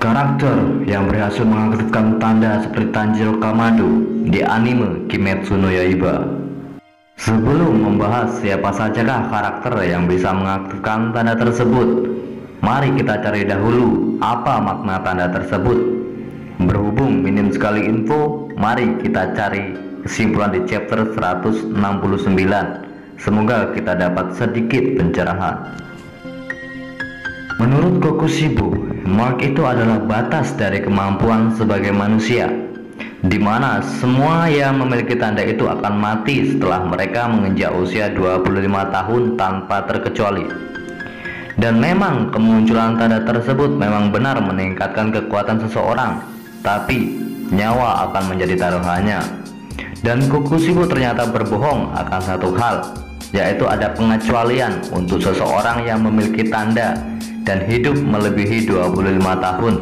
Karakter yang berhasil mengaktifkan tanda seperti Tanjiro Kamado di anime Kimetsu no Yaiba. Sebelum membahas siapa sajakah karakter yang bisa mengaktifkan tanda tersebut, mari kita cari dahulu apa makna tanda tersebut. Berhubung minim sekali info, mari kita cari kesimpulan di chapter 169. Semoga kita dapat sedikit pencerahan. Menurut Kokushibo, mark itu adalah batas dari kemampuan sebagai manusia, di mana semua yang memiliki tanda itu akan mati setelah mereka menginjak usia 25 tahun tanpa terkecuali. Dan memang kemunculan tanda tersebut memang benar meningkatkan kekuatan seseorang, tapi nyawa akan menjadi taruhannya. Dan Kokushibo ternyata berbohong akan satu hal, yaitu ada pengecualian untuk seseorang yang memiliki tanda dan hidup melebihi 25 tahun.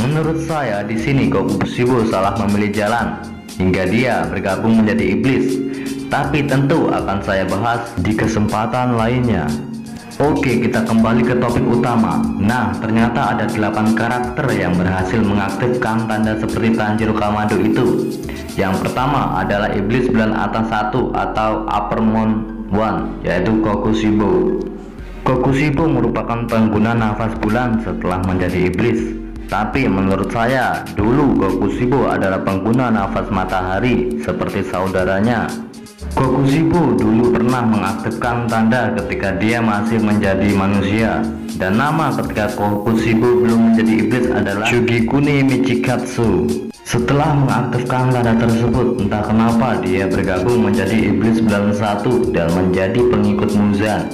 Menurut saya di sini Kokushibo salah memilih jalan hingga dia bergabung menjadi iblis. Tapi tentu akan saya bahas di kesempatan lainnya. Oke, kita kembali ke topik utama. Nah, ternyata ada 8 karakter yang berhasil mengaktifkan tanda seperti Tanjiro Kamado itu. Yang pertama adalah iblis bulan atas 1 atau Upper Moon 1, yaitu Kokushibo. Kokushibo merupakan pengguna nafas bulan setelah menjadi iblis. Tapi menurut saya, dulu Kokushibo adalah pengguna nafas matahari seperti saudaranya. Kokushibo dulu pernah mengaktifkan tanda ketika dia masih menjadi manusia. Dan nama ketika Kokushibo belum menjadi iblis adalah Shugekuni Michikatsu. Setelah mengaktifkan tanda tersebut, entah kenapa dia bergabung menjadi iblis bulan 1 dan menjadi pengikut Muzan.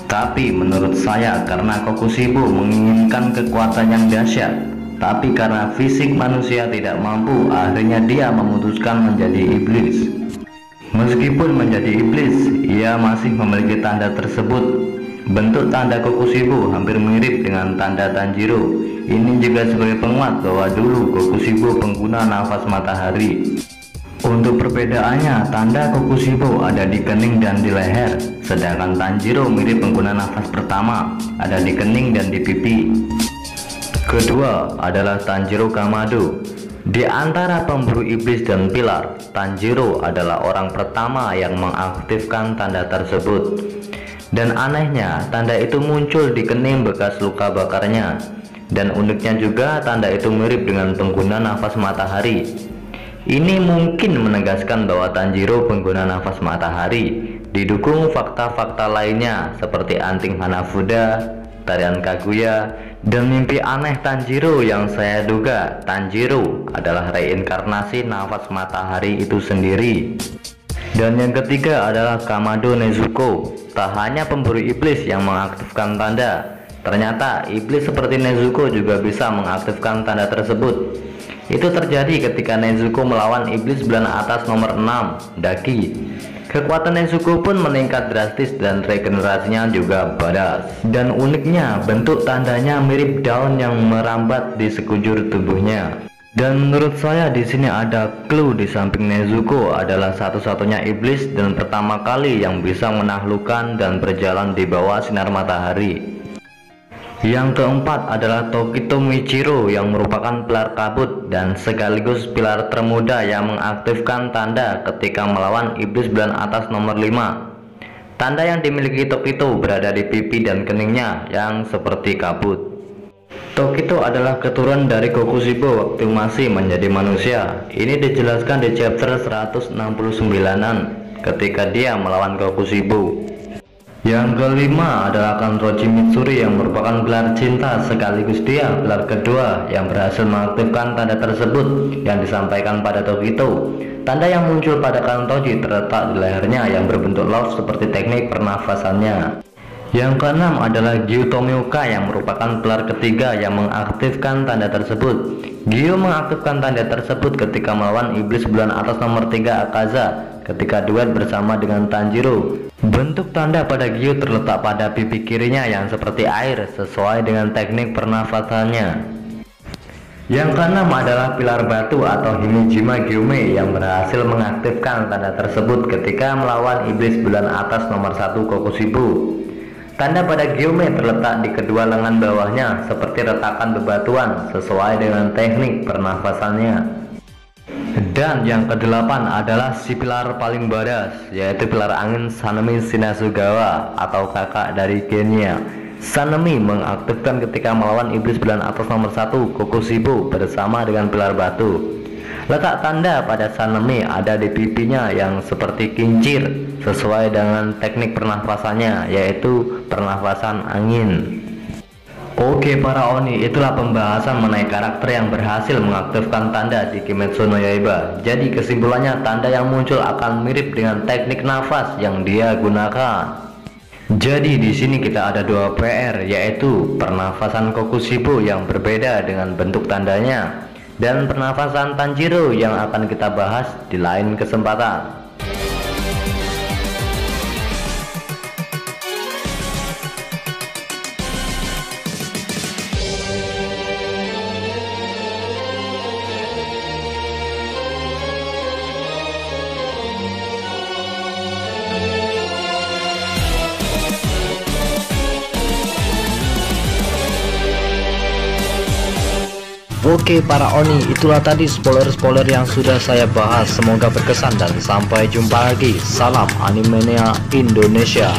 Tapi menurut saya karena Kokushibo menginginkan kekuatan yang dahsyat, tapi karena fisik manusia tidak mampu, akhirnya dia memutuskan menjadi iblis. Meskipun menjadi iblis, ia masih memiliki tanda tersebut. Bentuk tanda Kokushibo hampir mirip dengan tanda Tanjiro. Ini juga sebagai penguat bahwa dulu Kokushibo pengguna nafas matahari. Untuk perbedaannya, tanda Kokushibo ada di kening dan di leher, sedangkan Tanjiro mirip pengguna nafas pertama, ada di kening dan di pipi. Kedua adalah Tanjiro Kamado. Di antara pemburu iblis dan pilar, Tanjiro adalah orang pertama yang mengaktifkan tanda tersebut. Dan anehnya, tanda itu muncul di kening bekas luka bakarnya. Dan uniknya juga, tanda itu mirip dengan pengguna nafas matahari. Ini mungkin menegaskan bahwa Tanjiro pengguna nafas matahari, didukung fakta-fakta lainnya seperti anting Hanafuda, tarian Kaguya, dan mimpi aneh Tanjiro yang saya duga Tanjiro adalah reinkarnasi nafas matahari itu sendiri. Dan yang ketiga adalah Kamado Nezuko. Tak hanya pemburu iblis yang mengaktifkan tanda, ternyata iblis seperti Nezuko juga bisa mengaktifkan tanda tersebut. Itu terjadi ketika Nezuko melawan iblis bulan atas nomor 6, Daki. Kekuatan Nezuko pun meningkat drastis dan regenerasinya juga badass. Dan uniknya, bentuk tandanya mirip daun yang merambat di sekujur tubuhnya. Dan menurut saya di sini ada clue di samping Nezuko adalah satu-satunya iblis dan pertama kali yang bisa menaklukkan dan berjalan di bawah sinar matahari. Yang keempat adalah Tokito Michiro yang merupakan pilar kabut dan sekaligus pilar termuda yang mengaktifkan tanda ketika melawan iblis bulan atas nomor 5. Tanda yang dimiliki Tokito berada di pipi dan keningnya yang seperti kabut. Tokito adalah keturunan dari Kokushibo waktu masih menjadi manusia. Ini dijelaskan di chapter 169-an ketika dia melawan Kokushibo. Yang kelima adalah Kanroji Mitsuri yang merupakan pilar cinta sekaligus dia pilar kedua yang berhasil mengaktifkan tanda tersebut yang disampaikan pada Tokito. Tanda yang muncul pada Kanroji terletak di lehernya yang berbentuk love seperti teknik pernafasannya. Yang keenam adalah Gyu Tomioka yang merupakan pilar ketiga yang mengaktifkan tanda tersebut. Gyu mengaktifkan tanda tersebut ketika melawan iblis bulan atas nomor 3 Akaza ketika duet bersama dengan Tanjiro. Bentuk tanda pada Gyu terletak pada pipi kirinya yang seperti air sesuai dengan teknik pernafasannya. Yang keenam adalah pilar batu atau Himejima Gyume yang berhasil mengaktifkan tanda tersebut ketika melawan iblis bulan atas nomor 1 Kokushibo. Tanda pada Gyume terletak di kedua lengan bawahnya seperti retakan bebatuan sesuai dengan teknik pernafasannya. Dan yang kedelapan adalah si pilar paling badas, yaitu pilar angin Sanemi Shinasugawa atau kakak dari Genya. Sanemi mengaktifkan ketika melawan iblis bulan atas nomor 1 Kokushibo bersama dengan pilar batu. Letak tanda pada Sanemi ada di pipinya yang seperti kincir sesuai dengan teknik pernafasannya, yaitu pernafasan angin. Oke para Oni, itulah pembahasan mengenai karakter yang berhasil mengaktifkan tanda di Kimetsu no Yaiba. Jadi kesimpulannya, tanda yang muncul akan mirip dengan teknik nafas yang dia gunakan. Jadi di sini kita ada 2 PR, yaitu pernafasan Kokushibo yang berbeda dengan bentuk tandanya, dan pernafasan Tanjiro yang akan kita bahas di lain kesempatan. Oke para Oni, itulah tadi spoiler-spoiler yang sudah saya bahas. Semoga berkesan dan sampai jumpa lagi. Salam Animania Indonesia.